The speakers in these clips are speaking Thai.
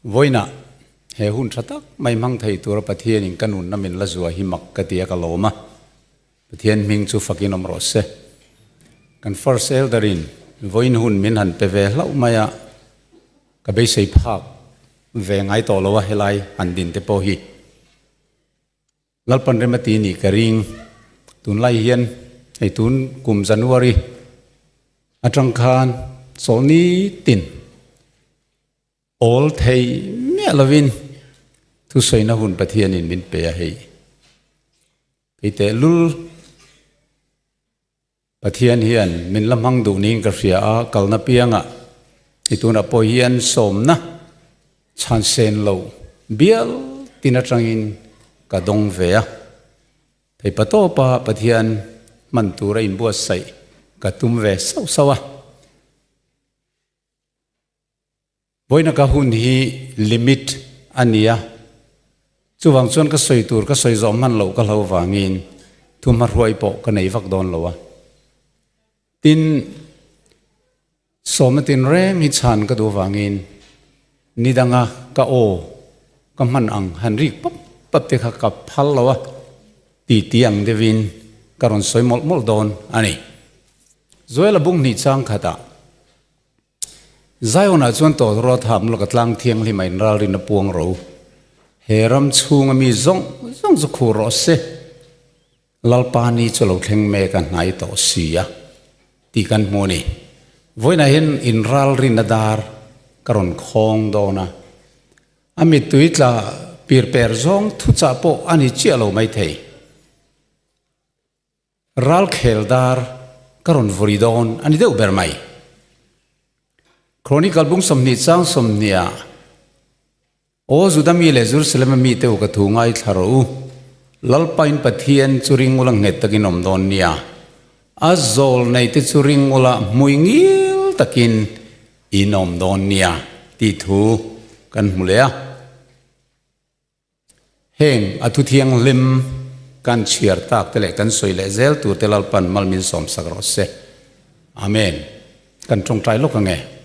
voina he hun thatak mai mang thei tur pathian in kanun namin la zuwa hi mak katia ka loma pathian ming chu fakin om ro se kan first elderin voin hun min han pe ve hlau maya ka be sei phak ve ngai to lo wa helai han din te po hi lalpan remati ni karing tun lai hian hei tun kum January atang khan solni tin all thei me lovin thu soina hun pathian in min pe a hei pite lul pathian hian min lamhang du ning ka ria a kalna pianga ituna po hian somna chan sen lo bial tinatangin ka dong ve a thei pato pa pathian man tura in buat sai ka tum ve sau sawa voina ka hun hi limit ania chuwang chuan ka soi tur ka soi zom man lo ka lo wangin thum har huai po ka nei vak don lowa tin somatin rem hi chan ka do wangin nidanga ka o ka man ang hanrik pap pap te kha ka phal lowa ti tiang devin karon soi mol mol don ani zoela bung ni chang khata Zion a chuan to ro tham lo ka tlang thiang li mai ral rin na puang ro heram chunga mi zong zu khu ro se lalpani cholo thleng me kan nai to sia ti kan moni voina hen in ral rin na dar karon khong dona ami tuitla pir per zong thu cha po ani chialo mai thei ral khel dar karon voridon ani deu ber mai Chronicle bung somni chang somnia o zudami le Jerusalem mi te ka thu ngai tharo lalpain pathian churing ulang het takin om don nia azol nei te churing ula muingil takin inom don nia ti thu kan mulea heng atu thiang lim kan chiar tak tele kan soile zel tu te lalpan malmin som sagrose amen kan trong trai lo ka nge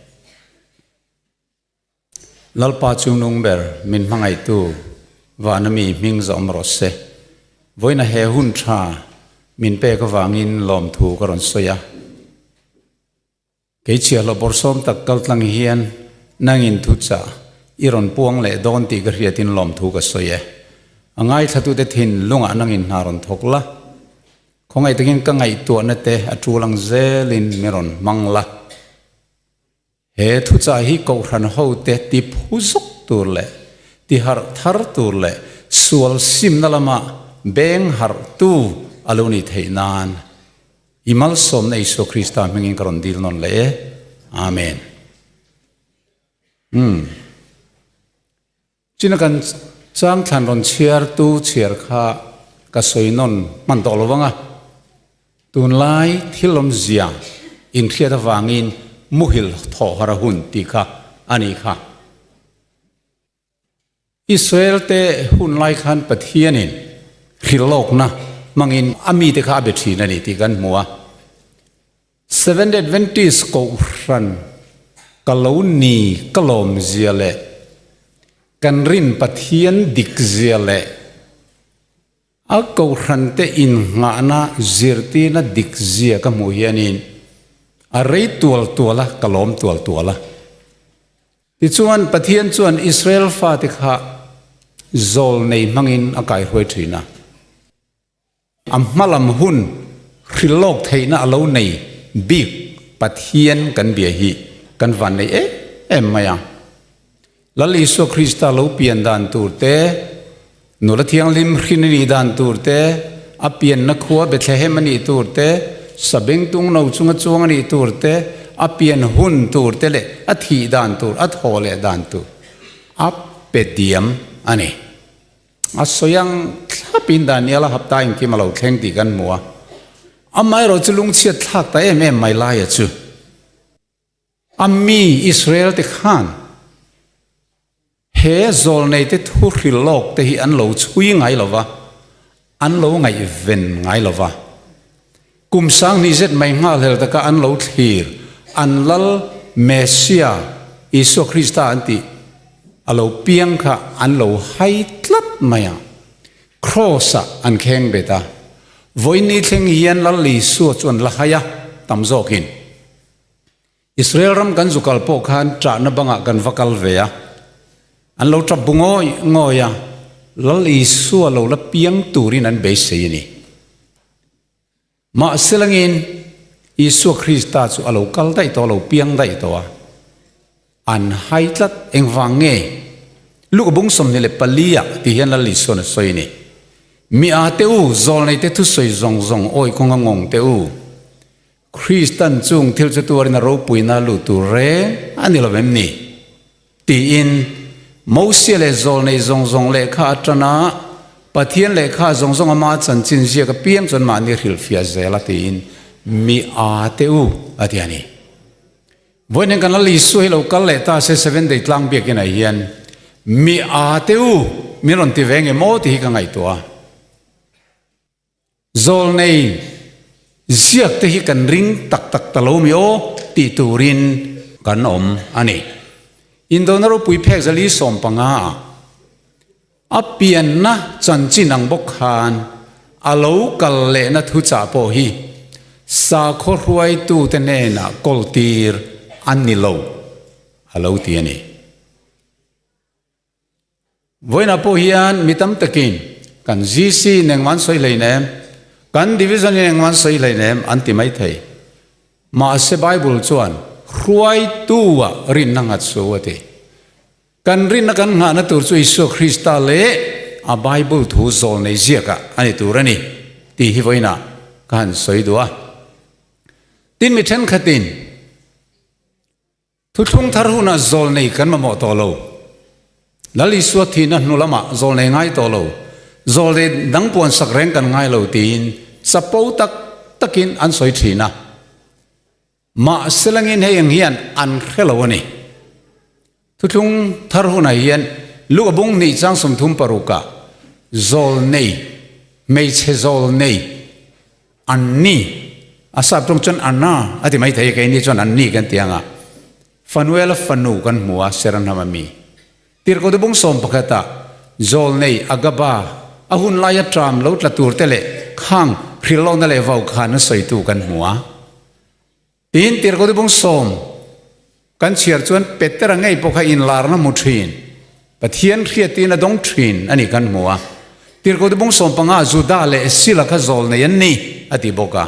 lalpa chung nung ber min mangai tu vanami ming zom rose voina he hun tha min pe ka wangin lom thu karon soya ke chia lo borsom tak kal tlang hian nangin thu cha iron puang le don ti ka riatin lom thu ka soye angai thatu te thin lunga nangin naron thokla khongai takin ka ngai tu na te atulang zelin meron mangla he thu cha hi ko ran ho te ti phuzuk tur le ti har thar tur le sual sim nalama beng har tu aluni theinan imal som nei so krista mengin karon dil non le amen chinakan chang than ron chiar tu chiar kha ka soinon man to lowanga tun lai thilom zia in khiata wangin muhil tho harahun ti kha ani kha Israel te hun lai khan pathianin hilok na mangin ami te kha bethi na ni ti kan muwa Seventh Adventist ko ran kaloni kalom ziale kan rin pathian dik ziale a ko ran te in nga na zirti na dik zia ka mu hianin arei tuala kalom tuala ti chuan pathian chuan Israel fa ti kha zol nei mangin akai hoi thina ammalam hun khrilok theina alo nei big pathian kan bia hi kan van nei em maya lali so krista lo pian dan turte nula thiang lim khrinini dan turte apian na khuwa Bethlehem ani turte sabeng tung no chunga chuang ani turte apian hun turte le athi dan tur athole dan tu apediam ani asoyang thapin daniela hapta in kimalo thleng ti kan muwa amai ro chulung chiat thak ta em mai lai chu ammi Israel te khan he zol nei te thu rilok te hi an lo chui ngai lova an lo ngai ven ngai lova kum sang ni zet mai ngal hel ta ka an lo thir an lal Mesia Isu Krista anti อโลเปียงค่ะอันโลให้ตลัดมายังครอสอันแข็งเบตาวันนี้เทงเฮียนละลีสัวจวนละหายะตำโจกินอิสราเอลรำกันจุกลปกขันจ่านบังกันวักลเวียอันเราจับบุงงอยละลีสัวเราละเปียงตูรินันเบสเยนี่มาเสลังอินอิสุคริสต์จุเรากัลได้ตัวเราเปียงได้ตัวอันให้ตัดเองฟังเงลูกบุงสมนี่เลปลียที่เห็นละลิสวนสวยนี่มีอาเตอูจอลในเตทุสวยจงโอ้ยคงงงเตอูคริสตันจุงทิลจตัวรินารูปุยนาลูตูเรอันนี้เราแบบนี้ตีอินมอสิเลจอลในจงเลขาตระนาปะเทียนเลขาจงอามาจันจินเสียกับเปียงจนมานี่ฮิลฟิอาเซลตีอินมีอาเตอูอาทิอานีวันนี้กันละลิสวยเรากัลเลต้าเซเว่นเดย์ลังเบียกินไอเฮียนมีอาเตอูมีรอนที่เวงโมที่กันไงตัวโจลในเสียกที่กันริงตักตะลุมิโอติตูรินกันอันนี้อินโดนีเซียปุยเพกจะลิสอมปังอาอเปียนนะจันจินังบกฮานอาลูกัลเลนะทุจ่าโปฮีสาขรวยตูเตเนนะกอลตีร์อันนี้โลอาลูตีนี่วันนั้นพอฮีอันมิตรตะกินกันจีซีหนึ่งวันสวยเลยเนี่ยกันดิวิชันหนึ่งวันสวยเลยเนี่ยอันที่ไม่ไทยมาเสไบเบิลชวนรวยตัวรินนังอัดสวัสดีกันรินนักันงานตัวช่วยอิสุคริสต์เล่อาไบเบิลทูโซลในเจียกะอันนี้ตัวนี้ที่ฮิวันน่ะกันสวยตัวตินมิเชนขัดินทุกทุ่งทารุณโซลในกันมาหมดตัวโลแล้วลิสวทีนั้นนุลมาโซลในง่ายตัวเราโซลในดังปวนสักแรงกันง่ายเราตีนสปอตักกินอันสวยทีนะมาเสลังอินให้ยังเฮียนอันเคลวนี่ทุกทุ่งทารุณเฮียนลูกบุงนี่จังสมทุมปรุกะโซลในไม่ใช่โซลในอันนี้อาศัยตรงจนอันน่าอธิไม่ไทยกันนี่จนอันนี้กันเตียงอ่ะฟันเวลฟันนูกันหัวเสรันทามามีตีร์ก็ดูบุ้งสมปกติโจลในอากาบาอาหุนลายตรามลุตละตูร์เตเลข้างคริลอนเตเลวาวขานสวยตูกันหัวตีร์ก็ดูบุ้งสมกันเชียร์จวนเป็ดเตระไงพวกอินลาร์นมุทรีนปะเทียนเขียตีนดงทรีนอันนี้กันหัวตีร์ก็ดูบุ้งสมปังอาจูดาเลสิลักโจลในยันนี่อธิบกะ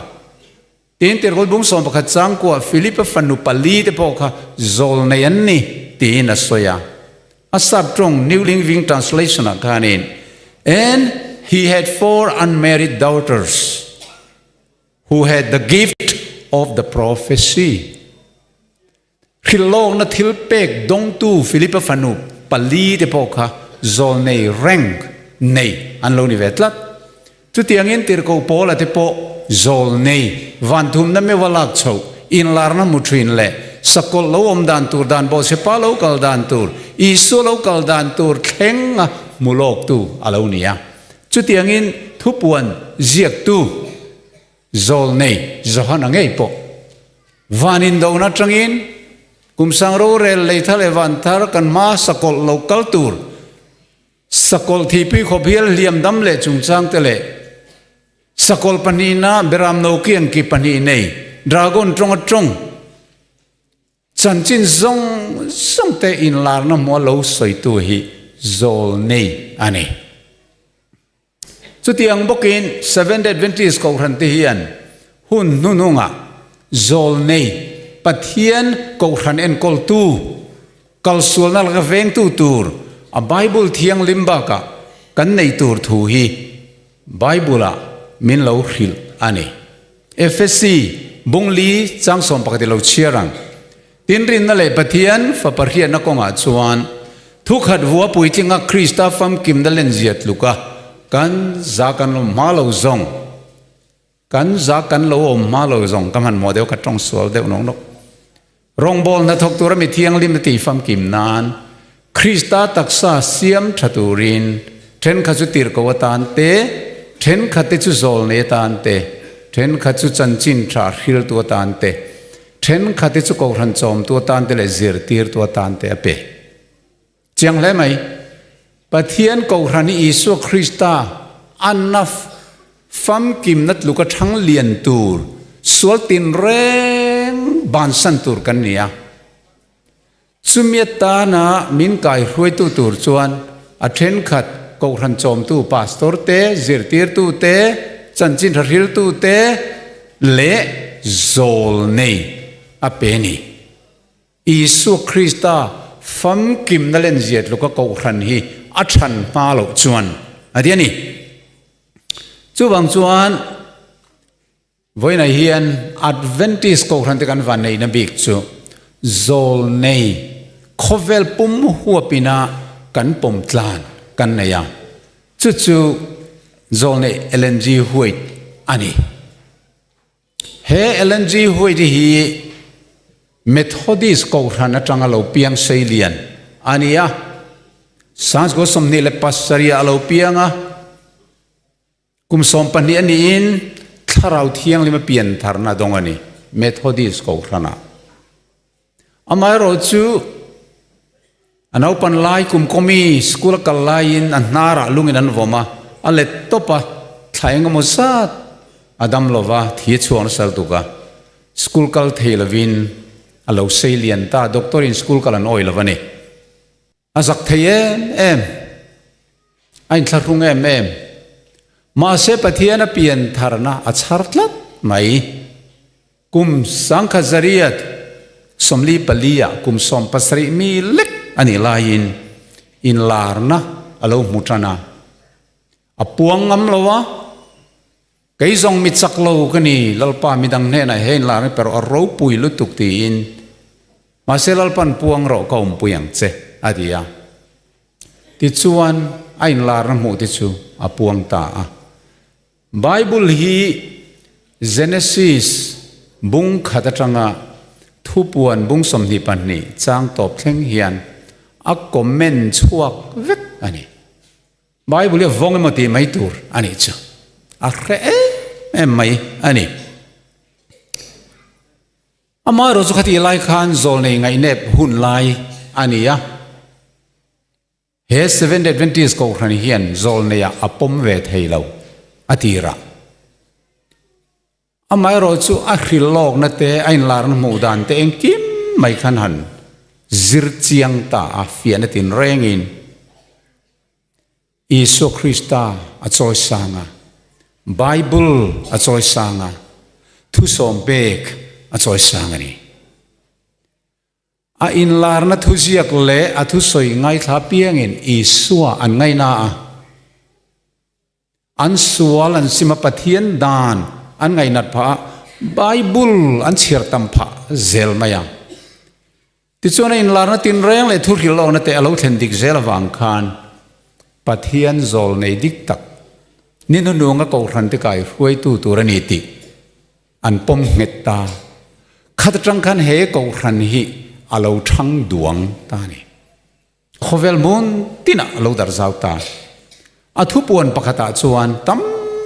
ตีร์ก็ดูบุ้งสมปกติจังกัวฟิลิปฟันนุปลีเตพวกโจลในยันนี่ตีนสวยAsabtrong New Living Translation akanin, and he had 4 unmarried daughters who had the gift of the prophecy. Hilong na tilpek dong tu Philippa fanu pali te poka zol nei rank nei anlo ni vetlat. Tu tiangin tirko pola te po zol nei vantum na me walak chau in larna mutrin le. Sakol lo dan tur dan bo sepa lo kal dan tur isu lo kal dan tur kheng mulok tu alo nia chu tiangin thupuan ziak tu zol nei zohan angai po vanin do na trangin kumsang ro rel le thale van thar kan ma sakol lo kal tur sakol thipi khobiel liam dam le chungchang tele sakol panina beram no kian ki pani nei dragon trongจันจินซงเตอินลาร์น้ำมัวเราสวยตัวฮีโจลนี่อันนี้สุดที่อังบอกอิน7 Adventist เขาทันทีอันหุ่นนุ่งอ่ะโจลนี่ปัทเทียนเขาทันเอ็นกอลตูกัลส่วนนั่นก็เวงตูตูร์อ่ะไบเบิลเทียงลิมบากะกันในตูร์ทูฮีไบเบิลอ่ะมินเราฮิลอันนี้ FSC บุงลีจังสมปกติเราเชียรังตินรินนั่นเลยปะเทียนฝ่าปะเทียนนักงาชวนทุกขัดวัวปุยจิงคริสต์ฟัมกิมดัลเลนเจียตลูกะกันจากกันลมมาโลซงกันจากกันลมมาโลซงกำมันโมเดลกัดตรงสวลเดวน้องนกรองบอลนักทกตัวมีเทียงลิมตีฟัมกิมนานคริสต์ตักษาเสียมชัตุรินเทนขัดจุติรกวตานเตเทนขัดจุโซลเนตานเตเทนขัดจุจันจินทราฮิลตัวตานเตเทนขัดจุกรันจอมตัวตานเตเลเซียร์ตีร์ตัวตานเตอเป จังเลยไหมปะเทียนกูรันอิสุคริสตาอันนัฟฟัมกิมนัดลูกทั้งเลียนตูร์สวลตินเรงบานสันตูร์กันเนี่ยสุเมียตานะมินกายรวยตูตูร์จวนอัเทนขัดกูรันจอมตูปาสตอร์เตจิรตีร์ตูเตจันจินริลตูเตเละโซลเนอเปนีอิสุคริสตาฟัมกิมนั่นเล่นเจียดลูกก็กูรันฮีอัชันมาลกจวนอันเดียนี่จูบังจวนวันนี้เฮียนอัดเวนติสกูรันที่กันวันนี้นบิกจูโซลเนขเวลปุ่มหัวปีนากันปุ่มตลานกันเนียจูโซลเนเอลเนจีหวยอันนี้เฮเอลเนจีหวยที่ฮีเมทอดิสกูรันนั่งจังเราเปียงเซเลียนอันนี้อะสังสกุลสมนิเลปัสสริยาเราเปียงอะกุมสมปันนี้อันนี้อินถ้าเราเที่ยงเลยมาเปลี่ยนทาร์นาดงอันนี้เมทอดิสกูรันอะอามาเราจูอันเอาปันไลกุมคอมีสกุลกัลไลน์อันนาระลุงอินันวมาอันเล็ดตบปะทายงมุสัตอดัมโลวาที่ชวนสัลตุกะสกุลกัลเทลวินอันเราเซเลียนตาด็อกเตอร์อินสกุลกัลนอยลวันนี้อาศักเทียมไอ้ทารุงมาเสพเทียนเปลี่ยนทารณะอัศร์ลัดไม่กุมสังขจริยตสมลีปลียกุมสมปัสริมีเล็กอันนี้ลายินลาร์นะอโลมุตนาอปวงงำลวะไก่ซองมิจักโลกันนี่ลลปามิดังเนน่ะเห็นลาร์นี่peroอรูปุยลุตุกตีนมาเสลลปันปวงเราก็ปุยงเจอดียาติดชวนไอ้ลาร์นมูติดชูอปวงตาไบเบิลฮีเจเนซิสบุงขัดจังะทุบวนบุงสมนิปันนี่จางตอบเพ่งเฮียนอักคอมเมนชวกเวกอันนี้ไบเบิลเรียกวงมาตีไม่ตูร์อันนี้จ้ะอะไรไม่อันนี้อามาเราจะขัดไล่ขันโซลในไงเน็บหุ่นไล่อันนี้อะเฮสเวนเดดเวนติสกูรันเฮียนโซลเนี่ยอปมเวทให้เราอธิระอามาเราจะอัคริลอกนั่นเตะไอ้ลาร์นมูดานเตะเองกิมไม่ขันหันจิรเจียงตาฟิอันตินเร่งินอิสุคริสตาอัจอยสังะไบเบิลอัจอยสังะทุสอมเบกอัจอยสังะนี่อินลาร์นัทุจิยกเล่อทุสอยไงท้าเปียงินอิสัวอันไงนาอันสัวอันสิมาปะเทียนดานอันไงนัดพระไบเบิลอันเชียร์ตัมพะเซลมายังที่ส่วนอินลาร์นัตินเร่งเลยทุกที่เรานั่นแต่เราเห็นดิกเซลวังคานปะเทียนโซลในดิกตักนี่นุ่งก็รันติกายรวยตู้ตัวนิติอันปมเงตาขัดจังคันเฮก็รันฮีอาเราทั้งดวงตานี่ขเวลมุนตินะเราดาร์ซาวตาอาทุปวนปะขตาจวนตั้ม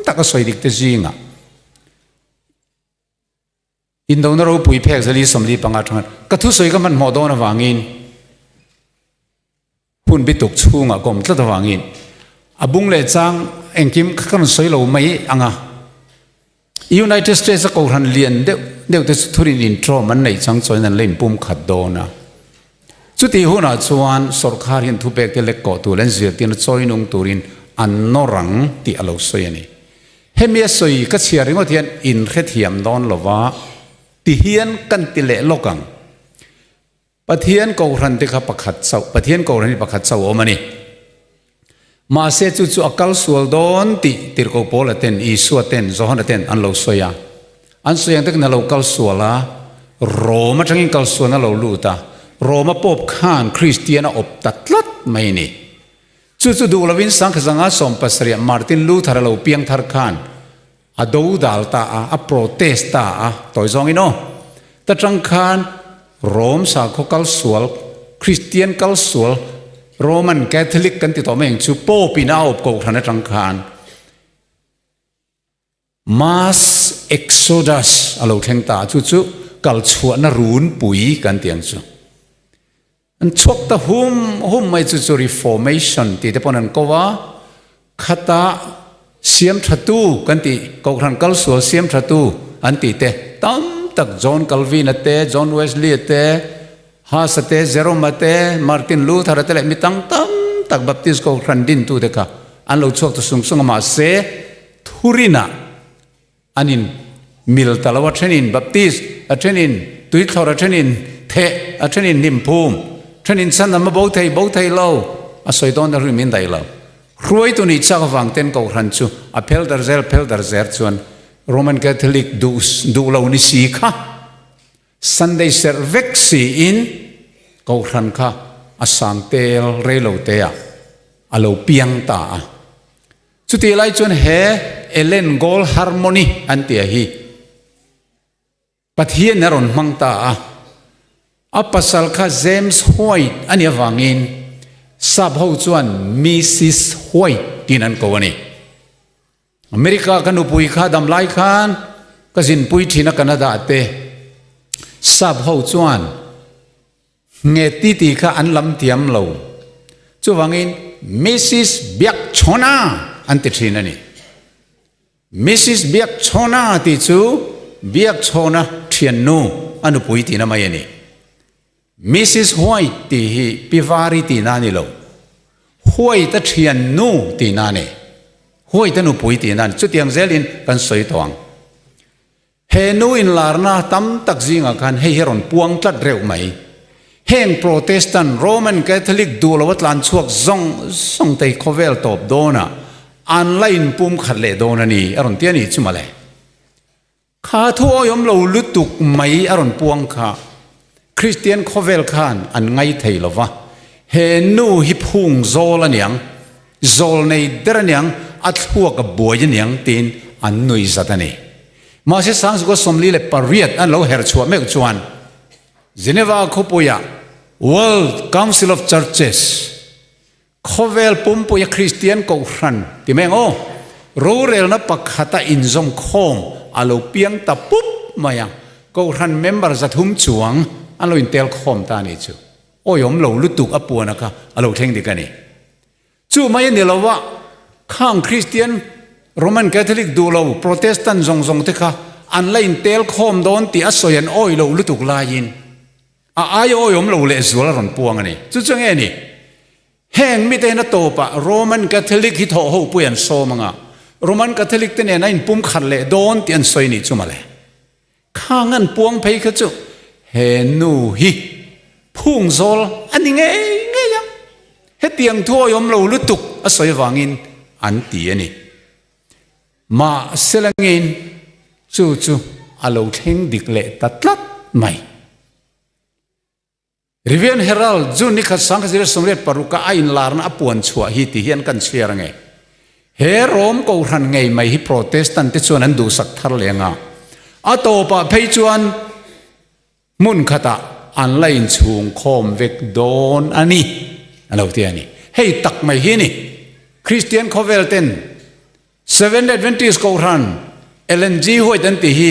ตักสวยดิกเตจิงะอินโดนีเซียปุยเพกจะลีสมลีปังอาทังกระทุสวยก็มันหมอดอนวางินหุ่นบิตุกชูงะกลมตะวางินอาบุงเลจังเอ็งกิมขันสวยเราไม่อ่างะยูไนเต็ดสเตทส์ก็รันเลียนเดี๋ยวจะทุรินอินโทรมันในจังสวยนั้นเล่นปุ่มขัดโดนะสุดที่หัวหน้าชวนสรคารินทุเบกเตเล็กก่อตัวเล่นเสียที่นจอยนุ่งตัวรินอันนรังที่อโลสวยนี่เฮมีสวยก็เชียร์ริงว่าเทียนอินเทียมดอนหรอวะที่เฮียนกันติเลโลกังปะเทียนกูรันติขับประคัดเสาปะเทียนกูรันติประคัดเสาโอมันนี่มาเสียจู่ๆอักลสวลดอนติร์โกโปลเตนอีสัวเตนโซฮันเตนอันโลสวยอันสวยยังตึกนั่นเรากัลสวละโรมาจังยิงกัลสวนั่นเราลูตาโรมาปบข้านคริสเตียนอบตัดลัดไม่นี่จู่ๆดูลวินสังขสังอาสมปัสเรียมาร์ตินลูธาร์เราเปียงทาร์คานอดูดัลตาอโปรเตสตาตัวจงอินโนแต่จังคานโรมสาขกัลสวลคริสเตียนกัลสวลโรมันแคทอลิกกันติดต่อเองชูโปปีนาอบโกทันจังคานมาสเอ็กโซดัสอโลเทงตาจู่ๆกัลชัวนรูนปุยกันเตียงจู อันชกตะหุ่มไม่จุจุ reformation ตีแต่ปนันก็ว่าขตาเสียมทัตูกันตีก็ครันกัลสัวเสียมทัตูอันตีเตตั้มตักจอห์นกัลวินเตจอห์นเวสลีย์เตฮาสเตเจโรมเตมาร์ตินลูเทอร์เตเลมิตั้งตั้มตักบัพติสก็ครันดินตูเดค่ะอันเราชกตะสุงมาเสทุรินะอันนินมิลตาลวัชนินบัพติสอัชนินตุยทอร์ชนินเทอัชนินนิมพูมชนินสันนมาบอกไทยเล่าอาศัยตอนนั้นริมินได้เล่ารวยตัวนี้จากฟังเต้นก็ครันชูอเพลดาร์เซลชวนโรมันคาทอลิกดูเล่านิสีค่ะ Sunday service อินก็ครันค่ะอาสังเตลเรโลเตียอาโลเปียงตาสุดที่ไล่ชวนเฮเอเลนโกลฮาร์โมนีอันเตียฮีปัทเฮียนรอนมังตาอัปปัสสัลค่ะเจมส์ฮอยอันนี้ฟังอินสับหูจวนมิสซิสฮอยที่นั่นก็วันนี้อเมริกากันอุปุยข้าดำไล่ขันก็สินปุยที่นักแคนาดาเตสับหูจวนเงตีข้าอันลำเทียมเราจู่ฟังอินมิสซิสเบียกชนาอันติดที่นั่นนี่มิสซิสเบียกชนาที่จู่เบียกชนาเทียนนูอันอุปุยที่นั่นมาอย่างนี้มิสซิสฮวยที่พิวารีที่นั่นนี่เราฮวยตะเทียนนูที่นั่นนี่ฮวยตะนูปุยที่นั่นจุดยังเซลินกันสวยตวงเฮนูอินลาร์นาตั้มตักจิงอาการเฮฮิรอนปวงตัดเร็วไหมเฮงโปรเตสแตนต์โรมันคาทอลิกดูลวัตลันชวกส่งไตโคเวลตบโดนะอันไลน์ปุ่มขัดเลโดนะนี่อรอนเตียนี่จุมาเลยข้าทั่วยมเราลุตุกไหมอรอนปวงข้าคริสเตียนโคเวลขานอันไงไทยลวะเฮนูฮิพุงโซลเนียงโซลในเดรเนียงอัดหัวกับบัวเนียงตีนอันนุยสัตนีมาเสสังสกุสมลีเลปารีดอันเราเฮร์ชัวเมกจวนเจนีวาคุปยา World Council of Churches โคเวลปุ่มปุยคริสเตียนกูรันที่แม่งโอ้รู้เรื่องนับปักขัดอินซงคมอาลูเปียงตะปุ๊บมายังกูรันเมมเบอร์จะทุ่มจวงอันเราอินเทลคอมตานี่จูโอ้ยมเราลุตุกอปัวนะคะอันเราเท่งดีกันนี่จูไม่ยันเดียวเราว่าข้างคริสเตียนโรมันคาทอลิกดูเราโปรเตสแตนต์ทรงเถอะค่ะอันเราอินเทลคอมโดนตีอัศยันโอ้ยเราลุตุกลายินอายโอ้ยมเราเลสวลรอนปวงอันนี้จู่จังเงี้ยนี่แห่งมิเตนโตปะโรมันคาทอลิกฮิตโฮปุยันโซมังอ่ะโรมันคาทอลิกเตเนี่ยนั่นปุ่มขัดเลยโดนตีอันซอยนี่จูมาเลยข้างนั้นปวงไปขจูเฮนูฮิพุ่งโซลอันนี้ไงยังเฮตียงทั่วยมเราลุตุกอาศัยวังอินอันตีอันนี้มาเสลังอินจู่อาลูเทงดิกเละตัดลัดไม่รีเวียนเฮรัลจูนิคัสสังคสิเรสมเร็จปรุกะอินลาร์นอปวนชัวฮิติเฮียนกันเชียร์ไงเฮโรมกูรันไงไม่ฮิโปรเตสแตนต์ที่ชวนนั้นดูสักทาร์เลงอ่ะอัตโตปะเพยจวนมุนขตาอันไลน์ชูงคมเวกโดนอันนี้อันเราเทียนี่ให้ตักไม่เห็นนี่คริสเตียนโคเวลเทนเซเว่นเดดเวนติสกูรันเอเลนจีหวยตันตีฮี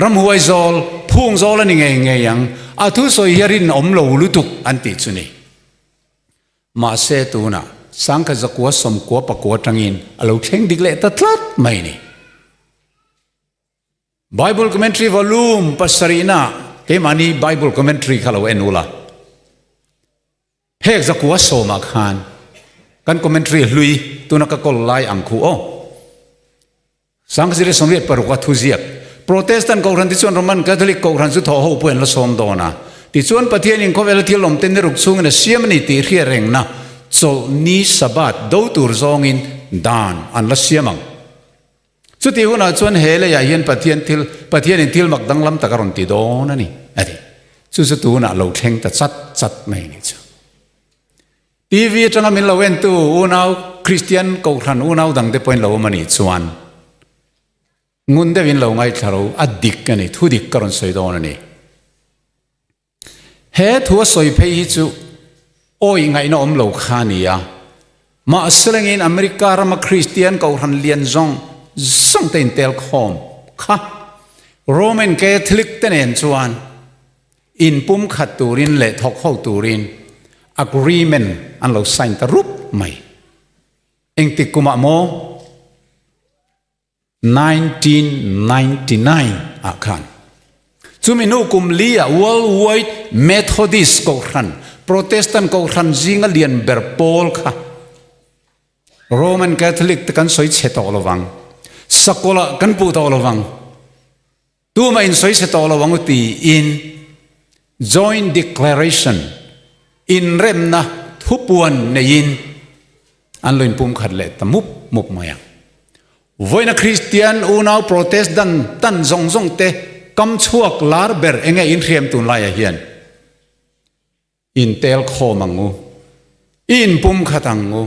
รำหวยโซลพุ่งโซลนี่ไงยังอาทุสอยเฮรินอมโลลุตุกอันติจุนีมาเซตูน่ะสังกัจกัวสมกัวปะกัวจังอินเราเช่งดิกเละตัดลัดไม่นี่ Bible Commentary Volume ปัสรีน่าเกมานี Bible Commentary ข้าเราเอ็นูละเฮกจะกัวโซมาคานกัน Commentary ลุยตัวนักกอลไลอังคูโอสังกัจสมเด็จปรุกทุเซียกโปรเตสแตนต์กูรันที่ส่วนโรมันคาทอลิกกูรันสุดท้อหูเพื่อนละสมโดนะที่ส่วนประเทศนี้เขาเวลาที่ลมเต้นรุกซุงเนี่ยเสียมันนี่ตีเรียเร่งนะโซนี้สบัดดูตูร์ซองอินดานอันละเสียมังสุดที่หัวหน้าส่วนเฮเลยอยากเห็นประเทศนี้ที่มักดังลำตะการันตีโดนั่นนี่อะไรสุดที่หัวหน้าเราเท่งแต่จัดไม่นี่จ้ะทีวีจังมินเราเว้นตัวหัวหน้าคริสเตียนกูรันหัวหน้าดังเดปอยน์เรามันนี่ส่วนงุนเดวินเราไงทารุอดิกกันนี่ทุดิกการันสวยโดนนี่เฮทัวสวยเพย์จูโอ้ยไงน้อมเราขานี่อะมาสเลงอินอเมริการามาคริสเตียนกูรันเลียนซงเต็นเตลคอมค่ะโรมันคาทอลิกเตนเองชวนอินปุ่มขัดตูรินเละทอกเข้าตูริน agreement อันเราสัญตรุปไม่เองติกุมะโม1999อาคารจุมินุกุมลีย worldwide Methodist ก็ครัน Protestant ก็ครันจิงเลียนเบอร์โปลค่ะ Roman Catholic ตะกันสวยเชตอลวังสกุลกันปูตอลวังตัวมาอินสวยเชตอลวังอุตี in joint declaration in เริ่มนะทุบวันในยินอันลุนปุ่มขัดเละตมุบมุบมาอย่างวันนักคริสเตียนอุณาโปรเตสต์ดันตันซงเตกำชวกลาร์เบอร์เองอินเรียมตุนลายเฮียนอินเตลโคมังงูอินปุ่มขัดังงู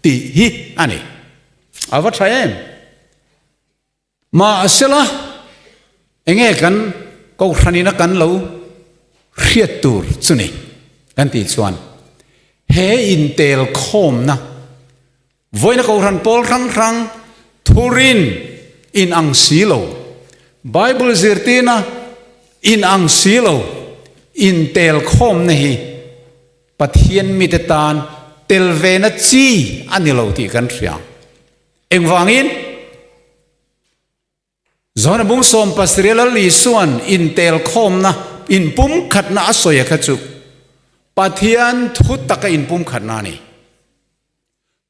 ตีฮิอันนี้อาวัตชัยมาเสละเองกันก็ครันินักกันเราเรียดตูร์สุนีกันตีชวนเฮอินเตลโคมนะวันนักครันปอลครั้งทูรินอินอังซิโลไบเบิลซิร์ตีนะอินอังซิโลอินเตลคอมนี่ปะเทียนมิตรตานเตลเวนัจีอันนี้เราที่กันเสียงเอ็งฟังอินจอนบุ้งสมปัสเรียลลิส่วนอินเตลคอมนะอินปุ่มขัดนาสวยขจุปะเทียนทุตตะกอินปุ่มขัดนานี่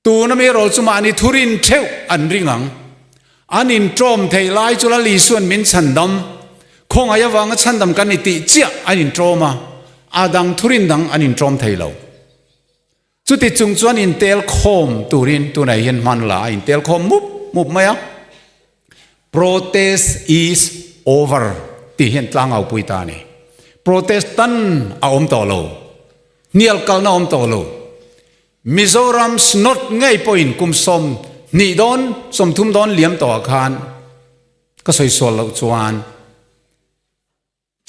ตัวนั้นมีเราจุมานี่ทุรินเทวอันริงังอันอินโจมเทไลจุลลีส่วนมินชันดำคงอายวังชันดำกันนิติเจียอันอินโจมาอาดังทุรินดังอันอินโจมเทเลวจุดที่จุงจวนอินเตลคอมตุรินตัวไหนเห็นมันละอินเตลคอมมุบไหมอ่ะ protest is over ที่เห็นตั้งเอาปุยตานี่ protestant เอาต่อโลเนียลกัลน่าต่อโลมิโซรัมสโนดง่ายปอยน์กุมสมนี่ดอนสมทุมดอนเลี้ยมต่อคานก็สวยสวยเราจวน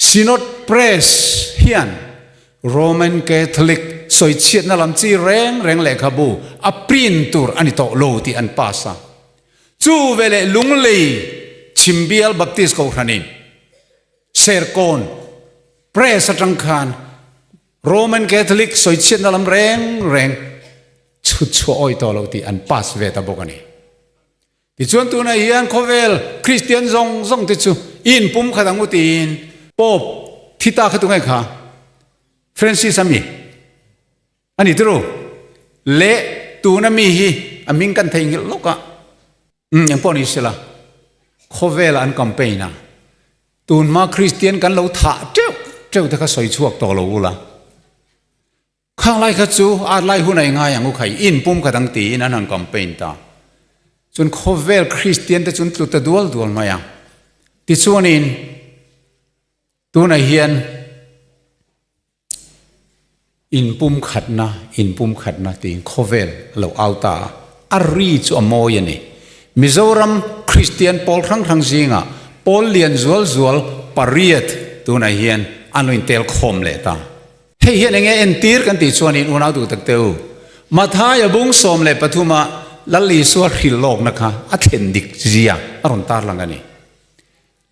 ซิโนดเพรสเฮียนโรมันแคทอลิกสวยเชียดนั่นลำจีแรงเล็กขบูอัปรินตูร์อันนี้โตโลที่อันปัสสะจูเวเลลุงลีชิมเบียลบัพติสเขาขนาดเซอร์โกนเพรสจังคานโรมันแคทอลิกสวยเชียดนั่นลำแรงชุดชัวอ้อยต่อเราที่อันปัสเวตาบอกนี่ที่ชวนตัวนั้นยันโคเวลคริสเตียนซงที่ชูอินปุ่มขัดังอุตินป๊อบที่ตาขัดตรงไหนคะเฟรนซิสอามีอันนี้รู้เละตัวนั้นมีฮีอามิงกันเทงโลกะอย่างพวกนี้สิละโคเวลอันกัมเปญนะตัวมาคริสเตียนกันเราถ่าเจ้าแต่ก็สวยชั่วต่อเราละข้างไล่ขจูอาไล่หุ่นไอ้ง่ายอย่างกูไข่อินปุ่มขัดังตีนั่นนั่งกัมเปญตาจนโคเวลคริสเตียนแต่จนตุตดวลมาอย่างที่ส่วนอินตัวไหนเฮียนอินปุ่มขัดนะตีโคเวลเราเอาตาอารีจูอโมยนี่มิโซรัมคริสเตียนปอลครั้งจิงอ่ะปอลเลียนจวลปารีตตัวไหนเฮียนอันนู้นเตลคอมเลยตาเฮียนยังไงเอ็นตีร์กันติดส่วนอินอุณาดูตักเตวมาท้ายบุ้งสมเลยปฐุมาลัลลีส่วนหิลโลกนะคะอัฐเนดิกเจียอรุณตาลังกันนี่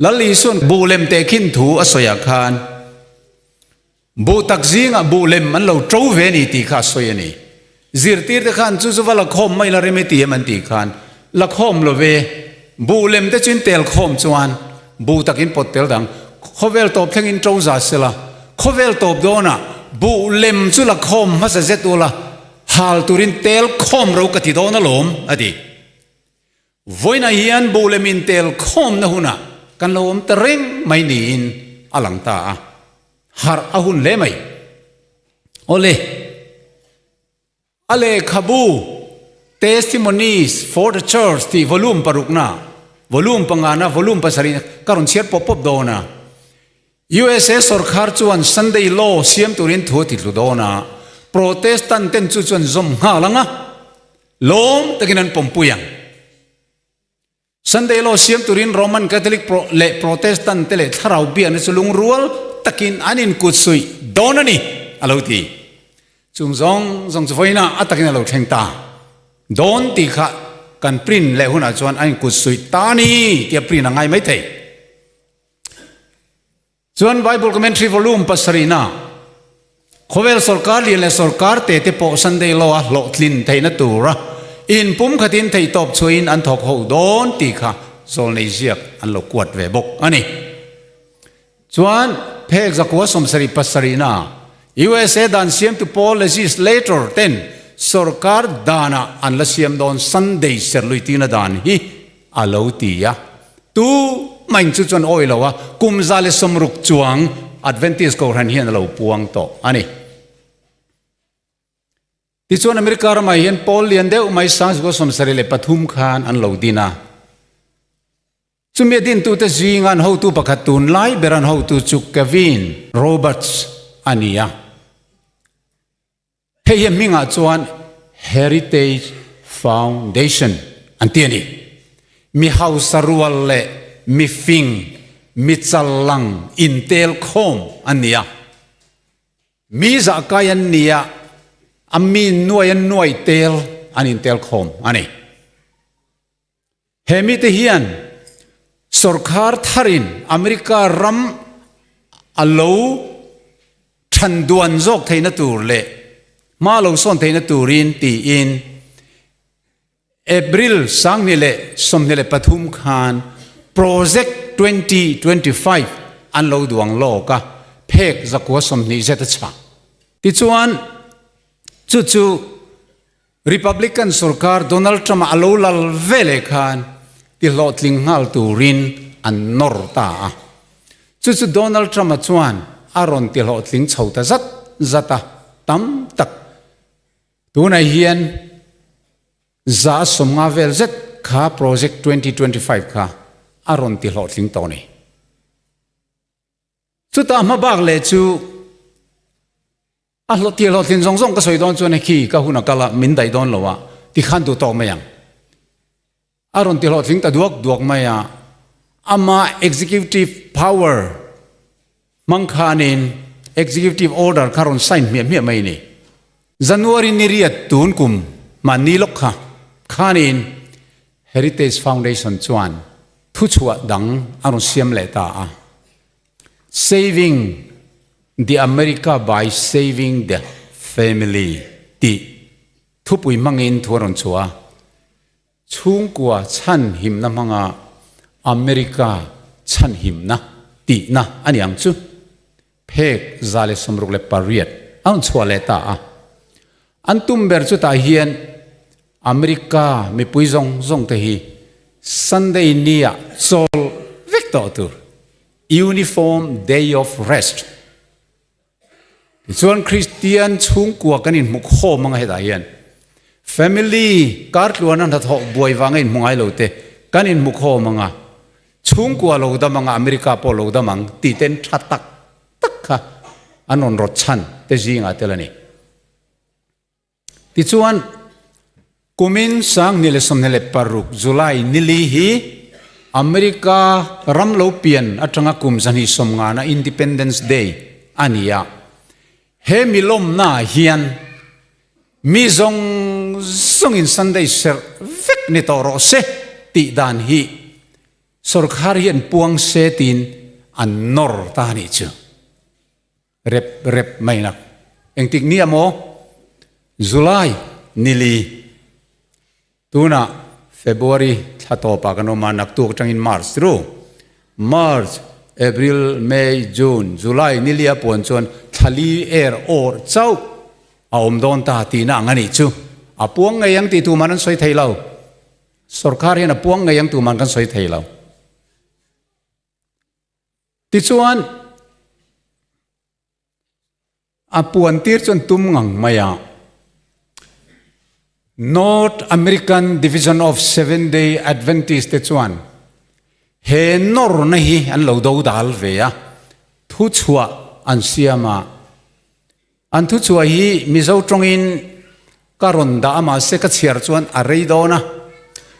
ลัลลีส่วนบูเลมเตคินถูอสยาคานบูตักจิงอ่ะบูเลมมันเราโจเวนีตีข้าสวยนี่จิรตีร์ตะขันจู่ๆว่าละคมไม่ละเรมิตีมันตีขันละคมละเวบูเลมเตจินเตลคมจวนบูตักินปดเตลดังเขาเวลตบทั้งอินโจจ่าเสละเขาเวลตบโดนะบูเลมจู่ละคมมาเสร็จตัวละฮัลตูรินเตลคอมเรากติโดนะลมอดีวันนั้นยันบูเลมินเตลคอมนะหุนะกันลมตะเร่งไม่หนีนอลังตาฮาร์อาหุนเล่ไหมโอเลขบู testimonies for the church ที่วอลุ่มปรุกนะวอลุ่มปังงานะวอลุ่มภาษารินการุนเชียร์ปบโดนะ USA สรคาร์จวน Sunday law เสียมตุรินทัวติดลุโดนะโปรเตสแตนต์เต็นจุจวนซมหาลังอ่ะล้มตะกินันปมปุยังสันเดโลเซียมตุรินโรมันคาทอลิกเละโปรเตสแตนต์เตเละทาราวเบียนสุลุงรัวตะกินอันนินกุดสุยโดนนี่อลาวตีจุงซงจะไฟน่ะอัตตะกินอลาวเทงตาโดนตีขะกันปรินเละหุนอาจวนอันกุดสุยตานี่เตียปรินอะไรไม่เทจวนไบเบิลคอมเมนทรีวอลุ่มปัสรีน่า khovel sarkar lian le sarkar te po Sunday lo a lo tlin theina tura in pum khatin thei top chuin an thok ho don ti kha zol nei ziak an lo kuat ve bok ani chuan phek zakwa somsari pasarina USA dan siam to Paul legislator ten sarkar dana an la siam don Sunday serluitina dan hi alo tia tu main chu chon oi lawa kumzale somruk chuang Adventist ko ran hian lo puang to ani ti chuan America ra mai hian Paul lian deu mai sang go somsari le Pathum Khan an lo dina chumi din tu te zingan ho tu pakhatun lai beran ho tu chuk Kevin Roberts ania hei minga chuan Heritage Foundation antiani mi hausarual le mi fing mi chalang intel khom ania mi za kayan nia ami nuai tel an intel khom ani hemi te hian sarkar tharin America ram alo thanduan jok theina tur le ma lo son theina turin ti in April sang ni le som ni le Pathum Khan project 2025 an lo duang lo ka phek zakwa som ni zeta cha ti chuan chu Republican sarkar Donald Trump alo lal vele khan ti lotling ngal turin an norta chu Donald Trump chuan aron ti lotling chhota zata tam tak tunai hian za somnga vel zet kha project 2025 kha aron ti lotling to ni chu ta ma bak le chu a lo ti lotling zong ka soi don chu ne khi ka huna kala min dai don lowa ti khan tu to mayang aron ti lotling ta duak maya ama executive power mangkhanin executive order karon sign mi mai ni January ni riat tun kum manilok kha khanin Heritage Foundation chuan thu chua dang aron siam le ta saving the America by saving the family ti thupui mangin thuron chua chungkwa chan him na manga America chan him na ti na ani ang chu phek zale somruk le pariat an chua le ta antum ber chu ta hian America mi pui zong te hi Sunday nia sol victor tur uniform day of rest chuan Christian chungkwa kanin muk kho manga heta hian family kartluan an tho boi wangain mungai lote kanin muk kho manga chungkwa lo da manga America po lo da mang ti ten thatak takha anon rot chan te jinga telani ti chuan kumin sang nile somnele paruk July nili hi America ramlo pian atanga kumzani somnga na Independence Day ania he milom na hian mi zong in Sunday ser vek ni toro se ti dan hi sarkar hian puang se tin an nor ta ni chu rep mai nak engtik ni amo July nili tuna February thato pa kano manak tu tang in March April May June July nilia pon chon thali air or chau aom don ta ti na ngani chu apuang ngayang ti tu manan soi thailau sarkar hian apuang ngayang tu man kan soi thailau ti chuan apuan tir chon tum ngang maya North American Division of Seventh-day Adventist te chuan he nor na hi an lo do dal ve ya thu chua an siama an thu chua hi mizo tongin karon da ama se ka chiar chuan a rei do na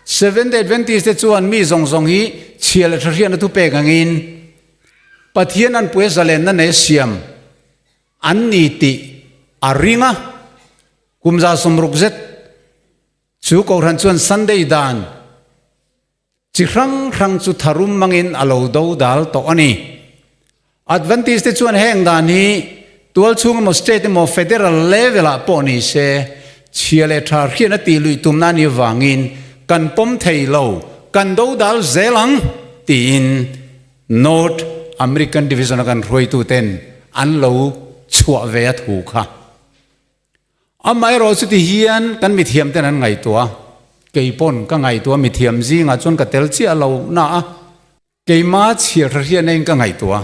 Seventh-day Adventist te chuan mi zong hi chial thrian tu pe gangin pathian an pue zalen na ne siam an ni ti aringa kumza somruk zet chu ko ran chuan Sunday dan chi rang chu tharum mangin alo do dal to ani Adventist te chuan heng dan hi ตัวช่วงมอสเตทมอเฟเดอรัลเลเวลปอนิเซเชียเลทาร์เขียนตีลุยตุมนานิวางินกันปมเทยโลกันดูดัลเซลังตีนนอร์ทอเมริกันดิวิชันกันรวยตุเต็นอันโลชัวเวียถูกค่ะอาไม่รอสุดที่เฮียนกันมิเทียมแต่นั้นไงตัวเกี่ยปนก็ไงตัวมิเทียมซีงาจนกับเตลเชียเราหน้าเกี่ยมาเชียร์เฮียนเองก็ไงตัว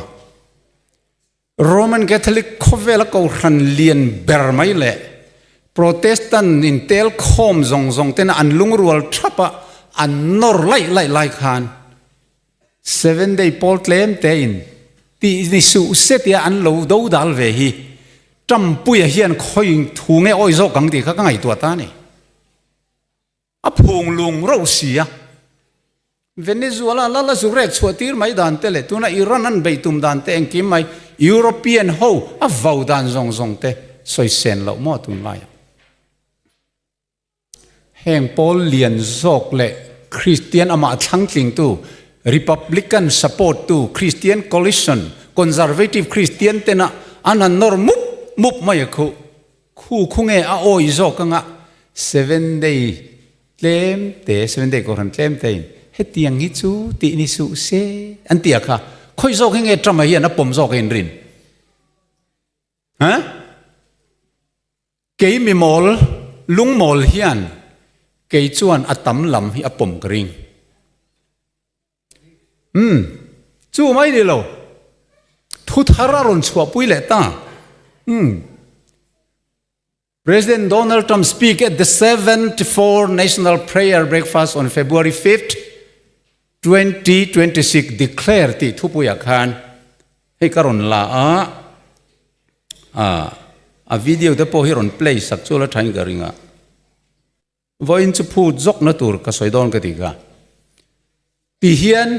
โรมันคาทอลิกเขาเวลาเขาหันเลียนเบอร์ไม่เละโปรเตสแตนต์อินเทลคอมซงเต็นอันลุงรัวทับอันนอร์ไล่ขัน 7 day พอลเลมเตอินที่นิสุเซตีอันโลดูดัลเวฮีจำปุยเฮียนคอยถูงเงอ้อยโซกังตีข้างไงตัวตานี่อพงลุงเราเสียเวเนซุเอลาลาสุเรกสวตีร์ไม่ดันเตเลตัวน่ะอิรันนั้นไปตุมดันเตงกิมไม่ยุโรปียนโฮอฟาวดันซงเตสวยเซนเราหมดตุนไลแห่งปอลเลียนโซกเละคริสเตียนอามาทั้งจริงตู้ริพับลิกันสปอร์ตตู้คริสเตียนคอลลิชันคอนเซอร์เวทีฟคริสเตียนเตนะอันนั้นนอร์มุบไม่คู่คงเออโอยโซกังอ่ะ7 day เลมเต7 day ก็รันเลมเตนเฮตียงฮิจูตีนิสุเซอันเตียค่ะคอยโซกังเอทำไมเฮียนะผมโซกังรินฮะเกยมีมอลลุงมอลเฮียนเกยจวนอัตมลำฮิอปมกริงจูไม่ดีโลทุทารารอนชัวปุยเลต้าPresident Donald Trump speak at the 74th National Prayer Breakfast on February 5th, 2026 declare ที่ทุปุยอาคารให้กรณลาวิดีโอเดปโอฮิรอนเพลย์สักชั่วละทันกริงะว่าอินจะพูดจกนัตุรก็สวยดอนกันดีกว่าที่เฮียน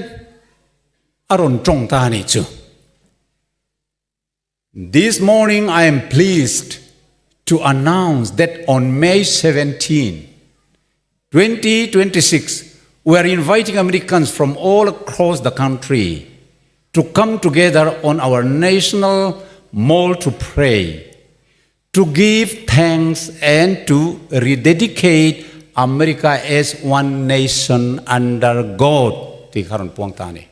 อารมณ์ตรงตานี่จู This morning I am pleased to announce that on May 17, 2026, we are inviting Americans from all across the country to come together on our national mall to pray, to give thanks and to rededicate America as one nation under God. ที่ขารอนพวงตานี่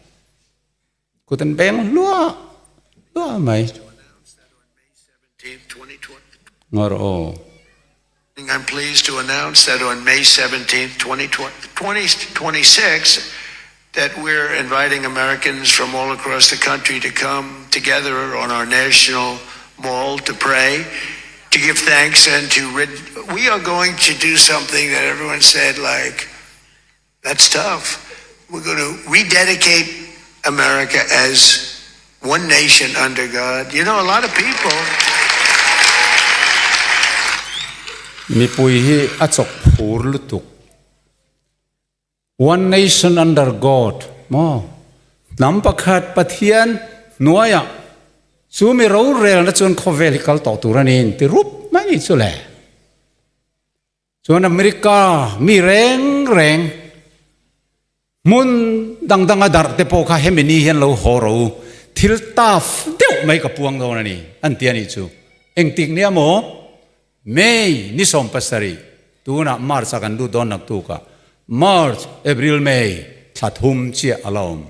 กูตันแบงลัวไหมI'm pleased to announce that on May 17th, 2026, that we're inviting Americans from all across the country to come together on our national mall to pray, to give thanks, and we are going to do something that everyone said, like, that's tough. We're going to rededicate America as one nation under God. You know, a lot of people... มีปุยที่อัจฉริพูรลุตุก One nation under God มอนำประกาศปะเทียนหน่วยซูมีรู้เรื่องและจนเขาเวลิกัลต่อตัวนี้ที่รูปไม่นี่สุดเลยส่วนอเมริกามีแรงมุนดังอดาร์เตโปคาเฮมินีเห็นเราหัวเราทิลตาฟเดี่ยวไม่กับพวงตัวนี้อันเตียนี่จูเอ็งติกเนี่ยโมMay นิสมปัสรีตัวน่ะมาร์ชกันดูดอนนักตัวก็มาร์ชเอพริลเมย์ทัดหุมเชียอารมณ์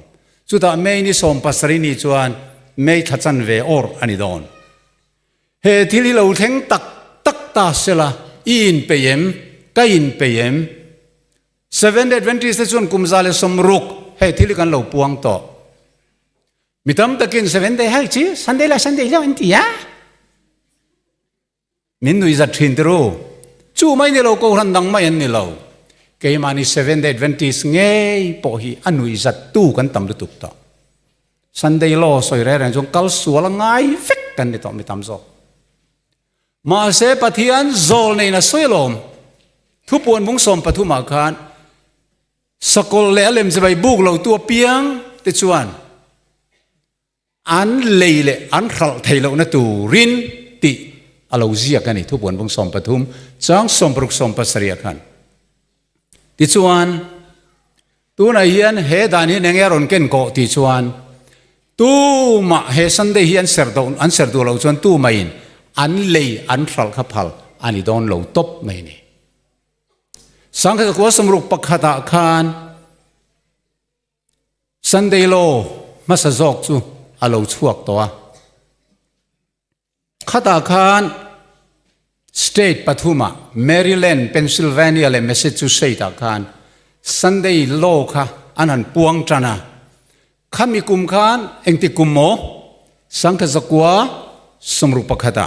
สุดท้ายเมย์นิสมปัสรีนี่ชวนเมย์ทัดจันเวอร์อันนี้ดอนเฮที่เราเทงตักตาเสละอินเปยมก็อินเปยม7 day 20ชวนกุมซาเลสมรุกเฮที่เรากันเราปวงต่อมิตรตะกิน7 day ให้ชีสันเดย์ละอันที่ยามินดูอิจัดทินเตอร์จู่ไม่เนี่ยเราก็รันดังไม่เห็นเนี่ยเราเกี่ยมานี่7 day 20เงยพอฮีอันดูอิจัดตู้กันตำรุตุกต่อสันเดย์โลสวยแรงจงกัลสัวละง่ายฟิกกันเนี่ยต่อไม่ตำโซมาเสปะเทียนโซลในน่ะสวยลมทุบปวนมุงสมปะทุมาคานสกลเล่เล่มจะไปบุกเราตัวเปียงติดชวนอันเล่เล่อันขัลไทยเราเนี่ยตัวรินติเราเสียกันนี่ทุกวันพงสมปฐุมจังสมปรุกสมปัสริยกันติชวนตัวนายเฮียนเฮดานี่เนงยารอนเก่นโกติชวนตัวมาเฮสันเดเฮียนเสร์ดอันเสร์ดเราชวนตัวมาอิน อันเลยอันทรัลขับพัลอันนี้โดนเราตบไม่นี่สังเกตว่าสมรุปปักขัดอาคารซันเดโลมาสะจอกจูอาเราชวกตัวขัดอาคารสเตทปทุมะแมริแลนด์เพนซิลเวเนียและแมสซาชูเซตส์อาคารซันเดโลค่ะอันนั้นปวงจันนะข้ามีกุมขานเองติกุมโมสังเกตว่าสมรุปปักขัดา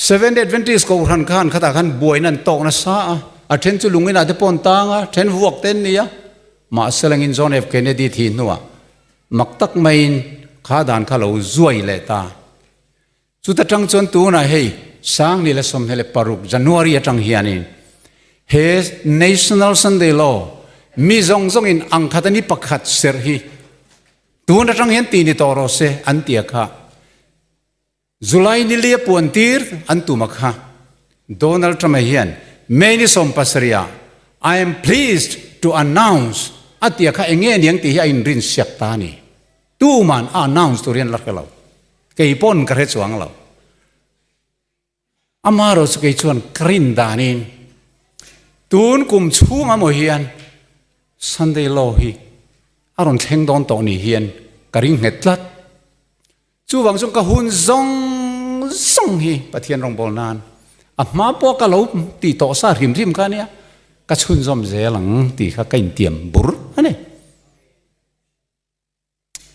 7 Adventist ก็รันขานขัดอาคารบวยนั่นโตนะซาอาเทนจุลุงอินาเตปอนตางเทนวกเตนนี่มาเซลังอินจอนเอฟเคนเนดีทีนัวมักตักไม่ข้าดานข้าเราจวยเลตาสุดท้งจนตัวน่ะเฮ้สังนี่ละสมเหลปารุกจันวารีจังเฮียนินเฮ National Sunday Law มีจงอินอังคัดนี้ปักขัดเสียฮีตัวน่ะจังเฮียนตีนี่ต่อรอเซอันเตียค่ะจุลัยนี่เลียปวนตีร์อันตุมักฮะโดนัลด์ทรัมป์เฮียนเมนิสมปัสริยา I am pleased to announce อัตยาค่ะเองเงี้ยยังตีให้อินรินเสียตานี่ตู้มัน announce ตัวเรียนลักเราเกี่ยปนกระเทศสวงเราอามาเราสกัยชวนกรินดานินตูนกุมชูงอโมเฮียนซันเดย์โลฮีอารอนเทงดอนตอนี่เฮียนกริงเน็ตลัดจู่วังจงกะหุนซงฮีปะเทียนรองบอลนานอามาพวกกะเราตีโตซาริมกันเนี่ยกะชุนซอมเซลังตีข้ากินเตียมบุร์อันนี้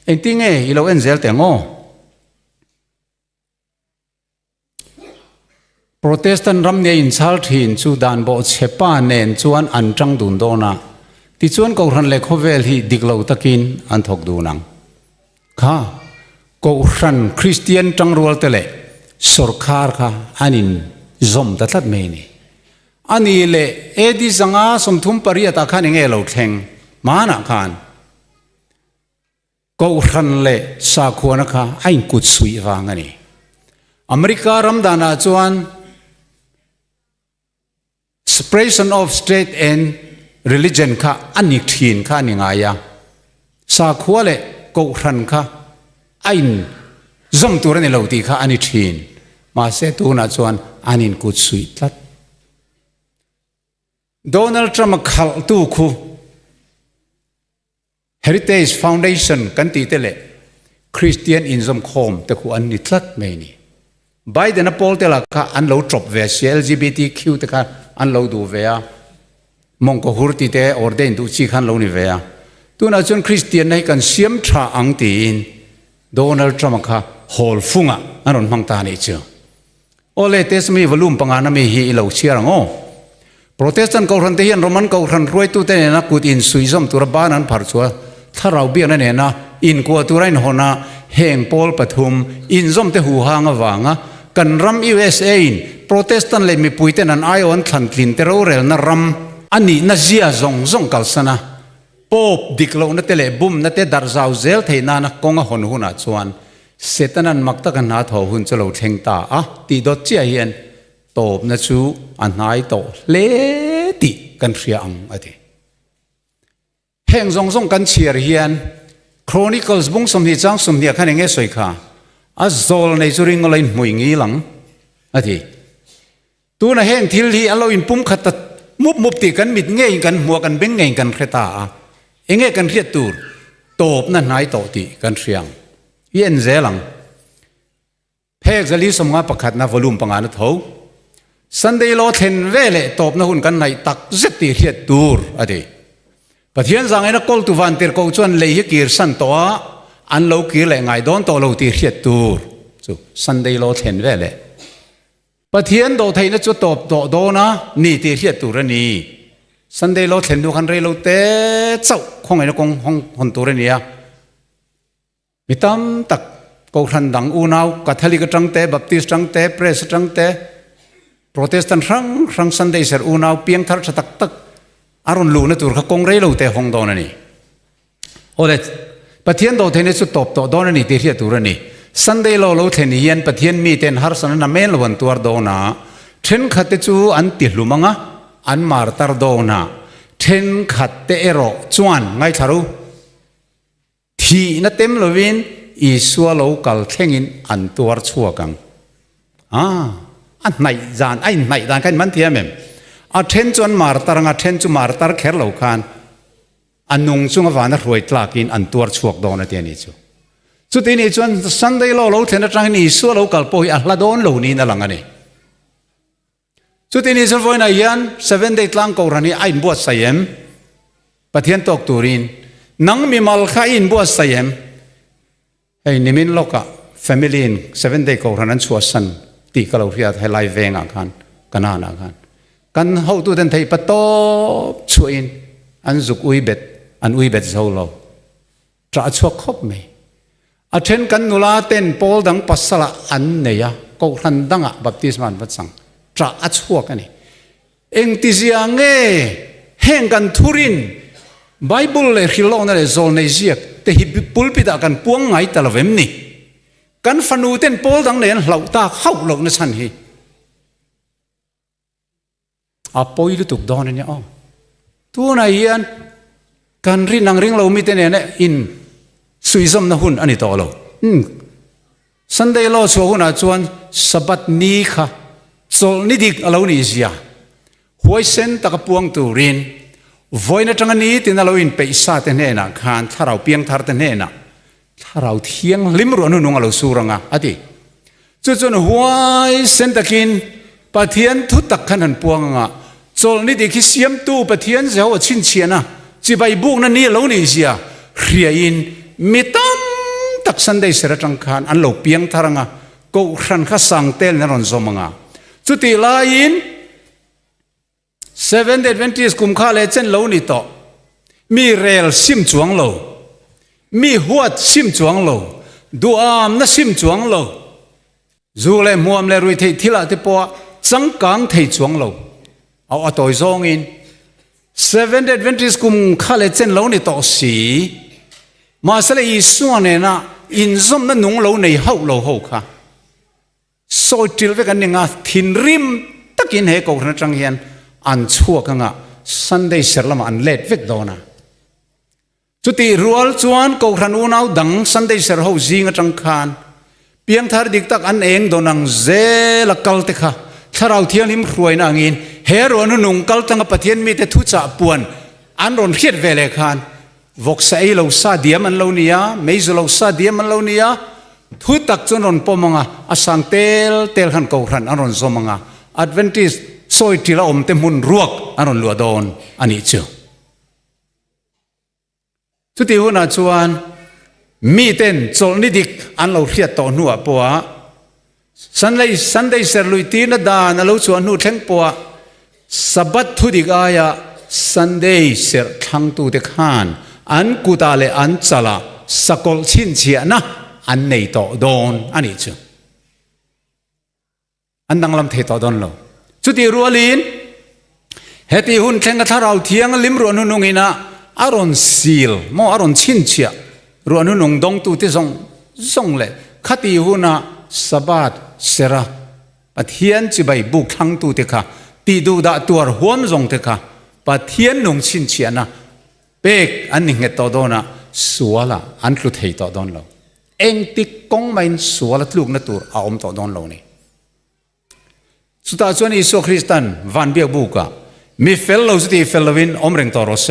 เอ็งติงอีเราเอ็นเซลแต่งอโปรเตสแตนต์รำเนียอินซัลทินจูดานบอกเชป้าเนนจวนอันจังดุนโดนะที่จวนกูรันเล็กโคเวลฮีดิกลาวตะกินอันทกดูนังข้ากูรันคริสเตียนจังรัวเตเลสุรคาร์ค่ะอันนี้ซอมตัดตัดเมนี่อันนี้เลยเอดีสังอาสมทุมปริยตาขันเองเอเราแทงมาหนักขันกูรันเลยสาขวนะคะไอ้กุดสุยวางอันนี้อเมริการัมดานาจวน separation of state and religion ค่ะอันนี้ทีนค่ะนี่ไงยะสาขวเลยกูรันค่ะไอ้ซอมตัวนี้เราตีค่ะอันนี้ทีนมาเสตุนาจวนอันนี้กุดสุยตัดโดนัลด์ทรัมป์ขัลตูคู Heritage Foundation กันตีเตเลคริสเตียนอินซอมคอมแต่คูอันนี้ตัดไม่นี่ไบเดนพอลเตล่าค่ะอันเราจบเวส LGBTQ แต่ค่ะอันเราดูเวียมงกุฎที่เตออร์เดนดูชีขันเรานี่เวียตัวนั้นจนคริสเตียนให้กันเสียมชาอังตีนโดนัลด์ทรัมป์ค่ะฮอลฟุงอ่ะอันนั้นมังตานี่เจ้าโอเลเตสมีวอลุ่มปังงานมีฮีเราเชียร์งอโปรเตสแตนต์เขารันเทียนโรมันเขารันรวยตัวเตนะกูอินสุยซอมตัวบ้านั้นผ่านชัวถ้าเราเบี้ยนั่นเองนะอินกัวตัวไรน์หน้าแห่งปอลปฐุมอินซอมเตหูหางวางะกันรัม USA โปรเตสแตนต์เลยมีปุยเตนันไอออนขันลินเตโรเรลนะรัมอันนี้น่าเสียซงกัลสนะป๊อบดิกโลนั่นเตเลบุมนั่นเตดาร์ซาวเซลเทน่านักกงหอนหุนาชวนเสตนันมักตะกันหาทอหุ่นจะเราเทงตาตีดอดเจียเฮียนตบนะชูอันไหนโตเลติกันเสียงอะไรแห่งซงกันเชียร์เฮียน Chronicles บุ้งสมนิจังสมเนียขันเองสวยค่ะโซลในจุริงอะไรมวยงี้หลังอะไรตัวน่ะแห่งทิลที่เราอินปุ่มขัดมุบตีกันมิดเงี้ยกันหัวกันเบ่งเงี้ยกันเคตาเองกันเรียดตูตบนั่นไหนโตติกันเสียงเย็นเจลังเพกจะลิสมงาประคัดนะวอลุ่มปังงานเท่าสันเดย์โลเทนเวเลตบนะหุ่นกันในตักเจติเรียดตูร์อะไรปะเทียนสังเกตกอลตุวันเตอร์กูชวนเลยฮิกิร์สันตัวอันเรากิร์เลยไงโดนตัวเราตีเรียดตูร์สุสันเดย์โลเทนเวเลปะเทียนโดไทยนะจุดตบโดนะนี่ตีเรียดตูร์นี่สันเดย์โลเทนดูคันเรเราเตะเจ้าคงไงนะคงหนตูร์นี่มิตามตักกูรันดังอูนาวคาทอลิกจังเตะบัพติสต์จังเตะเพรสจังเตะโปรเตสแตนต์รังซันเดย์เซอร์อูนาวเพียงทาร์ชตักอารมณ์ลูนตัวเขาคงเรลูเตะห้องโดนนี่โอ้เด็ดปะเทียนโดเทนิสุดตบโตโดนนี่ตีเรียตัวนี่ซันเดย์โลเทนิยันปะเทียนมีเทนฮาร์สันน่ะเมลวันตัวโดนะเทนขัดจูอันติลุมังะอันมาร์ตาร์โดนะเทนขัดเตอโรจวนไงทารุที่นั่นเต็มลวินอีสัวโลกัลเทงินอันตัวชัวกัง อันไหนจานไอ้ไหนจานกันมันเทียมเองอันเทนจวนมาร์ตาร์งอันเทนจวนมาร์ตาร์แค่เหล่าคันอันนุ่งจุงวานรวยตลากินอันตัวชวกโดนเตียนี่จูสุดที่นี่จวนสันได้เราเทนจังนี่สัวเรากัลปอยอัลลาโดนเรานี่นั่นหลังอันนี้สุดที่นี่จวนวันยัน7 day ตั้งกูรันนี่ไอ้บวชใส่เอ็มปะเทียนตกตูรินนังมีมัลข้าอินบวชใส่เอ็มไอ้นิมินโลกะ family in 7 day กูรันนั้นชัวสันตีกเราเพียรให้ไล่เวงอาการกันนานาการกันเขาตัวเดินไทยปะโตช่วยอันจุกอุยเบ็ดอันอุยเบ็ดเจ้าเราจะชัวครบไหมอาเช่นกันนุลาเต้นโพลดังปัสสละอันเนี่ยกูรันดังอ่ะบัพติศมันวัดสังจะชัวกันนี่เองที่เสียงเง่แห่งกันทุรินไบเบิลเลยฮิโลนั่นเลยโซนในเสียกแต่ฮิปุลปิดากันพวงไงแต่ละเวมนี่กันฟันูเต้นโพลดังเนี่ยเหล่าตาเข้าหลงในสันฮีอาปอยลุตุกดอนเนี่ยอ๋อตัวนายยันกันรินังริงเรามีแต่เนี่ยอินสุยซมนะหุ่นอันนี้ต่อเราสันเดย์เราชัวหุ่นอาจวนสบัดนี้ค่ะโซลนิดิกเรานี่เสียหัวเส้นตะกพวงตูรินวันนั้นจังนี้ที่เราอินไปซาเตเนน่ะขานถ้าเราเพียงทาร์เตเนน่ะถ้าเราเที่ยงลิมรัวนุ่งเราสูรังอ่ะอดีจนหัวเส้นตะกินปะเทียนทุตักขันพวงอ่ะโซลนิดิกเสียมตู้ปะเทียนเจ้าชินเชียนะจีใบบุกนั่นนี่เรานี่เสียเรียนมิตรตักสันได้เสร็จจังขานอันเราเพียงทารังอ่ะก็ขันข้าสังเตลนรอนสมังอ่ะสุดที่ลายิน7 day Adventist กุมข้าเลเจนเรานี่ต่อมีเรลซิมจวงเรามีหัวซิมจวงเราดูอามน่ะซิมจวงเราจูเลมัวมเลรุยเททิลาเตปัวจังกังเทจวงเราเอาตัวซองอิน7 day Adventist กุมข้าเลเจนเรานี่ต่อสีมาสละอีส่วนเนี่ยนะอินซอมนั่นนุ่งเราในเฮาเราเฮาค่ะโซจิลเวกันเนี่ยงาทินริมตะกินเหกอกนัจังเฮียนอันชั่วกังอ่ะสันได้เสร็จละมาอันเล็ดเวกโดนะจุดที่รัวจวนกอกนันอุณาวดังสันได้เสร็จเขาจิงจังคานเพียงทาร์ดิกตักอันเองโดนังเจละกัลเตค่ะถ้าเราเที่ยงลิมรวยนางอินเฮโรนุนุ่งกัลตังปะเทียนมีแต่ทุจ่าปวนอันรอนเฮียดเวเลคานวกใส่เราซาเดียมันเราเนี่ยไม่จะเราซาเดียมันเราเนี่ยทุตักจนรอนปมังอ่ะอาสังเตลขันกอกนันอันรอนสมังอ่ะ Adventist ซอยที่เราอมเต็มมุนรวกอันรอนลัวโดนอันนี้เจ้าสุดที่หัวหน้าชวนมีเต้นโจลนิดิกอันเราเรียกต่อหนัวปัวสันได้เสรุยตีนดานเราชวนหนูเท่งปัวสบัดทุดิกอายะสันได้เสรทั้งตูเด็กฮานอันกุตาเลอันจลาสกอลชินเชียนะอันในต่อโดนอันนี้เจ้าอันดังลำเทต่อโดนเราสุดที่รัวลินเหตุหุ่นแข่งกับถ้าเราเที่ยงลิมรัวนุ่งอินะอารอนซีลมออารอนชินเชียรัวนุ่งดงตูที่ส่งเลยขัดหุ่นน่ะสบัดเสระปะเทียนจีใบบุกทั้งตูเตค่ะตีดูดาตัวหัวมจงเตค่ะปะเทียนนุ่งชินเชียนะเป็กอันนี้เหตุต่อโดนนะสัวละอันลุดเหตุต่อโดนเราเองติกงไม่สัวละลูกนั่นตัวเอาอมต่อโดนเรานี่สุดท้ายส่วนอิสุคริสตันวันเบียบุกะมีเฟลเราสุดที่เฟลวินอมเริงต่อรสเซ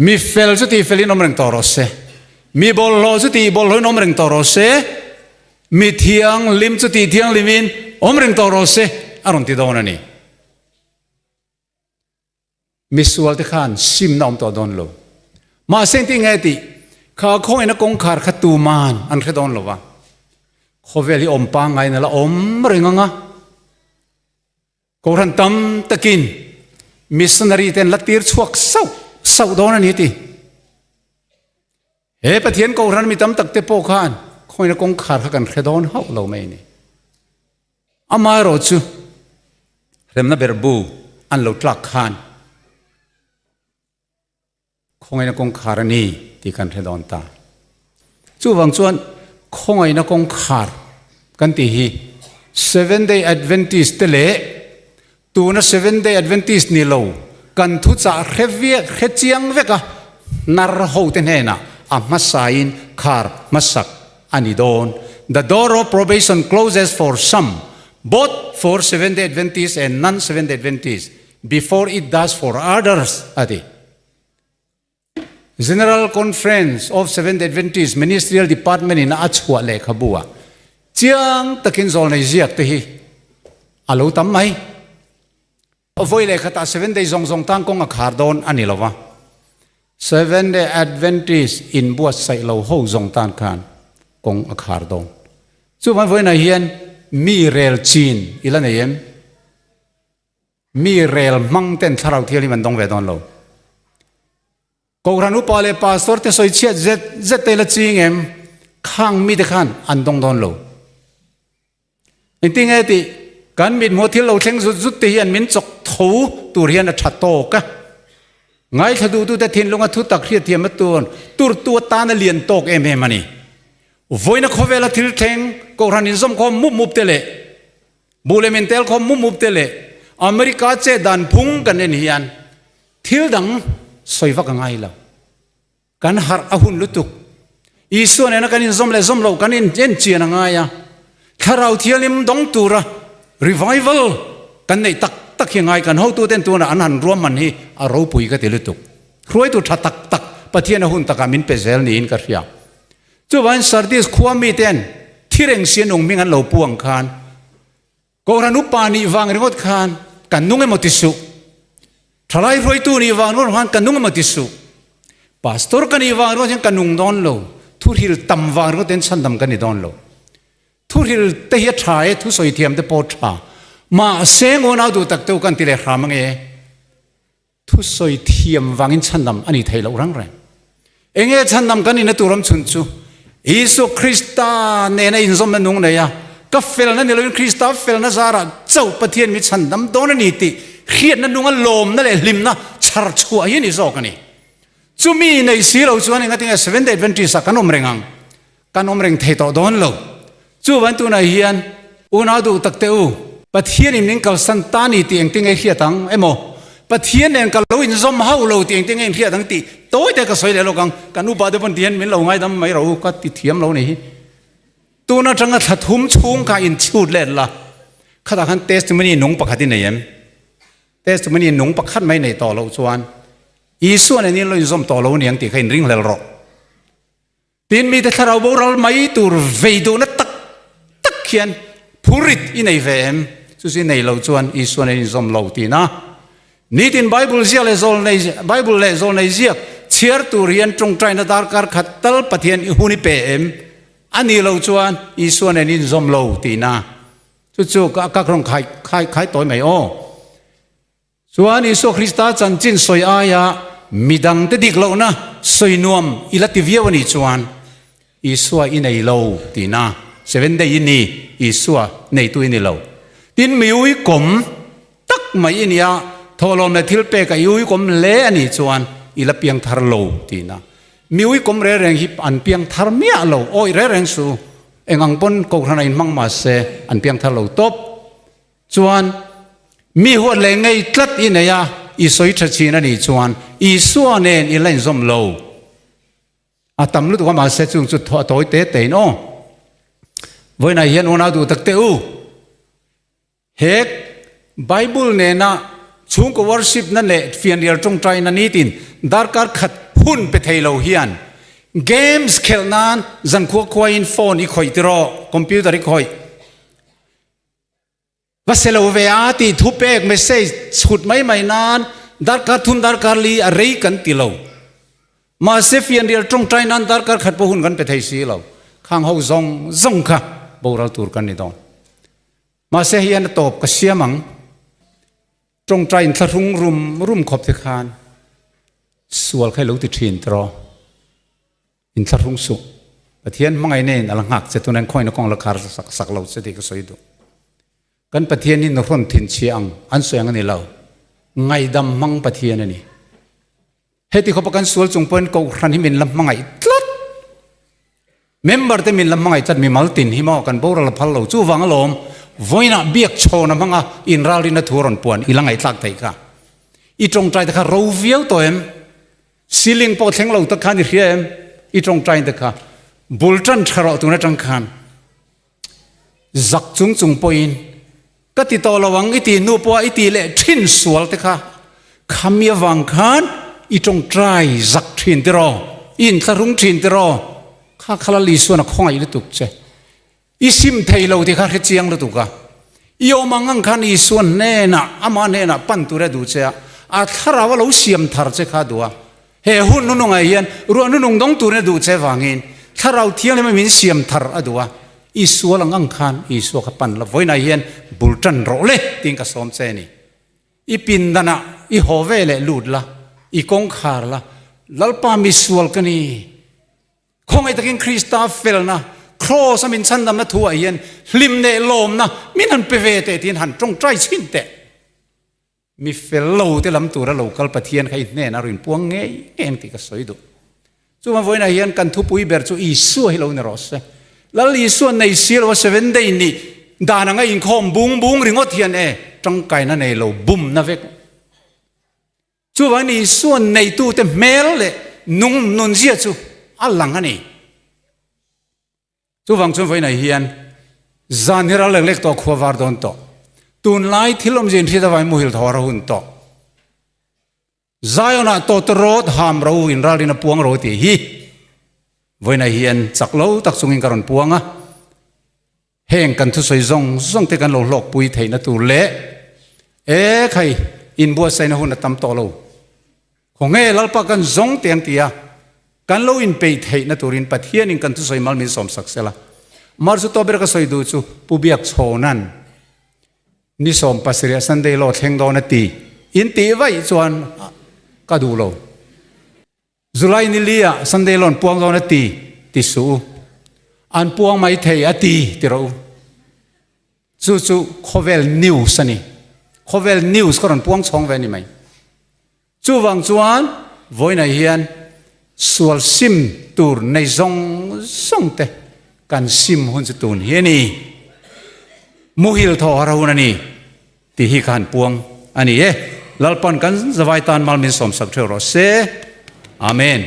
มีเฟลสุดที่เฟลินอมเริงต่อรสเซมีบอลโลสุดที่บอลโลนอมเริงต่อรสเซมีเทียงลิมสุดที่เทียงลิมินอมเริงต่อรสเซอารมณ์ที่โดนนี่มีส่วนที่ขันซิมน้อมต่อโดนเรามาเส้นที่ไงติข้าคงนักกงขาดขัดตูมานอันแค่โดนเราวะเขาเวลีอมปังไงนั่นละอมเริงงะกูรันตั้มตะกินมิสนารีเต็นลัตตีร์ชวกเศร้าโดนนี่ทีเฮ้ปะเทียนกูรันมีตั้มตักเตโปขานคอยนักกงขาดกันแค่โดนเขาเราไม่นี่อามาโรจูเริ่มนับเบอร์บูอันเราตลักขานคอยนักกงขาดนี่ที่กันแค่โดนตาจู่บางส่วนคอยนักกงขาดกันที่ฮี7 day Adventist เตเลตัวนั้น7 day Adventistนี่เรากันทุจ่าเรเวียเรจียงเวกะนารหูเทนเฮนะอามาสายน์คาร์มาสักอันนี้โดน The door of probation closes for some both for Seventh-day Adventists and non-Seventh-day Adventists before it does for others adi General Conference of Seventh-day Adventists Ministerial Department in achwa le khabua chiang takin zol nei ziak te hi alo tam mai voi le khata 7 day zong tang kong akhar don ani lawa 7 day Adventist in buat sai lo ho zong tan khan kong akhar don chu man voi na hian mi rel chin ila nei em mi rel mang ten tharau thiali man dong ve don lo ko ranu pale pastor te soi chiat zet te la ching em khang mi te khan an dong don lo ting eti kan mit mo thil lo thleng zut te hian min chok tho tur hian a that to ka ngai thadu tu te thin lunga thu tak hria thiam atun tur tu ta na lian tok em em ani voina khovela thil thleng ko ranin zom khom mup te le bulementel khom mup te le America che dan phung kan en hian thil dang soiwa ka ngai la kan har ahun lutuk isu ne na kanin zom le zom lo kanin jen chian nga ya tharau thialim dong tura revival kan nei tak hi ngai kan ho tu ten tu na an han ruam man hi a ro pui ka te lutuk roi tu tha tak pathian hun taka min pe zel ni in ka ria chu wan sardis khuami ten thireng sian ong ming an lo puang khan ko ranu pani wang ringot khan kan nunge motisu thalai roi tu ni wang ro han kan nunge motisu pastor kan i wang ro kan nung don lo thu hil tam wang ro ten chandam kan ni don lo thu hil te hi thai thu soi thiam te po tha ma seng on out tak tu kan ti le hram nge thu soi thiam wangin chandam ani thai lo rang rang enge chandam kan in turam chun chu Isu Krista ne na in zom na nung na ya ka fel na ni lo Krista fel na zara chau pathian mi chandam don ni ti khiat na nunga lom na le lim na char chua hi ni zo kani chu mi nei si lo chuan nga tinga 7 day Adventist kan om reng thei to don lo chu wan tu na hian una du tak te u pathian im ning kal san ta ni ti eng tinga khiatang emo pathian en kal lo in zom hau lo ti eng tinga en khiatang ti toi te ka soi le lo kang kanu ba de ban tian min lo ngai dam mai ro ka ti thiam lo ni hi tu na tanga thathum chung ka in chut le la khata khan testimony nong pakhat nei em testimony nong pakhat mai nei to lo chuan isu ne ni lo in zom to lo ni ang ti khain ring lel ro tin mi te tharau boral mai tur veido na tak khian purit in ei vem chu si nei lo chuan isu ne in zom lo ti na ni tin Bible zia le zol nei zia chiar tur hian trong trai na dar kar khatal pathian i huni pe em ani lo chuan isu ne in zom lo ti na chu ka krong khai toy mai o chuan isu Krista chan chin soi aya midang te dik lo na soi nuam ilati viawani chuan isua inei lo ti na 7 day ini isua nei tu ini lo tin miui kom tak mai inia tholom le thil pe ka yui kom le ani chuan ila piang thar lo ti na miui kom re reng hip an piang thar mia lo oi re reng su engang pon ko rana in mang ma se an piang thar lo top chuan mi ho le ngei tlat ineya i soi thachi na ni chuan i suwa nen i lain zom lo atam lu to ma se chung chu tho toi te no voi na hian ona du tak te u hek Bible ne na chung ko worship na le fian rial tong trai na ni tin darkar khat hun pe thailo hian games khelnan zan kho in phone i khoi tiro computer i khoi vaselo ve ati thu pek message chut mai nan darkar thun darkar li a rei kan tilo ma se fian rial tong trai nan darkar khat po hun kan pe thai si lo khang ho zong kha boral tur kan ni don ma se hian top ka siamang trong trai in tharung rum khop the khan sual khai lo ti thin tro in tharung su pathian mangai nen alangak che tunan khoi na kong la khar sak lo che ti ka soi du kan pathian in ron thin chiang an soyang ani lo ngai dam mang pathian ani heti khopa kan sual chung pon ko ran hi min lam mangai tlat member te min lam mangai chat mi maltin hi mo kan boral phal lo chu wang lom voina biak chona manga in ralri na thuron puan ilangai tlak thai ka i trong trai ta kha ro viau to em ceiling po thleng lo ta khan ni hiam i trong trai ta kha bultan tharo tu na tang khan zak chung point ก็ติดต่อระวังอิตีนูปัวอิตีเละทิ้นสวลเตค่ะคำมีวังคันอีตรงใจจักทิ้นติรออินทรุงทิ้นติรอข้าขลาลีส่วนข้องอีตุกเจอีซิมไทยเราที่ข้าเขียงเราตุกะอีโอมังงังคันอีส่วนเน่น่ะอามาเน่น่ะปันตุเรดูเจอาทาราว่าเราเสียมทาร์เจข้าดัวเฮหุ่นนุ่งไงยันรัวนุ่งดงตุเรดูเจวังอินถ้าเราเที่ยงเลยไม่มีเสียมทาร์อดัวอีส่วนงังคันอีส่วนขับปันละไว้ในยันบุลตันโรเล่ติงกับสมเจนี่อีปินดานะอีฮอเวเลลูดละอีกงคาร์ละลัลปามิสวลกันนี่คงไอ้ตะกินคริสตาเฟลนะครอสมินชันดำนะทัวเย็นลิมเนลมนะมินันเปเวเตตินหันตรงใจชินเตมีเฟลโลที่ลำตัวเราคัลปะเทียนใครเน่นารินพวงเงี้ยเอ็นติกสวยดูจู่มาไว้ในยันกันทุบปุยเบอร์จู่อีสัวให้เราเนรอสแล้วอีสัวในเสียว่าเซเว่นเดย์นี่ดานังอินคอมบุ้งบุ้งริงอเทียนจังไก่นั่นเราบุ้มนะเวกจู่วันนี้ส่วนในตู้เต็มเมลเลยนุ่งนุนเสียจู่อัลลังอันนี้จู่วังชนไว้ในเฮียนจานที่เราเล็กๆต่อขวาวาร์ดอนต่อตุนไล่ที่ลมเย็นที่ตะวันมุหิลทอราหุนต่อใจน่ะต่อตรอดหามเราอินราลินปวงเราตีฮีไว้ในเฮียนจักเล่าตักสุงินการันปวงอ่ะแห่งกันทุสอยซงเตกันหลอกปุยไทยนัตูเละใครอินบัวไซนหุ่นตั้มโตเราคงลัลปะกันซงเตียงเตียกันเราอินเปย์ไทยนัตูรินปัทเทียนินกันทุสอยมัลมินสมศักดิ์เสละมาร์สุตอเบรกสอยดูจูปูเบียกโซนันนิสมปัสเรียสันเดโลเทงโดนตีอินตีไว้ส่วนก็ดูเราจุลัยนิเลียสันเดโลนปวงโดนตีติสูอันปวงไม่เทียตีติเราจู่ๆโคเวลนิวส์นี่โคเวลนิวส์ก็รันปวงช่องเวนี่ไหมจู่วังจวนไว้ในเฮียนสวลซิมตูร์ในซงเตกันซิมหุ่นสตูนเฮียนี่มุฮิลทอราหุนนี่ที่ฮิการปวงอันนี้ลัลปันกันสบายตานมัลมินสมศักดิ์เทโรเซอาเมน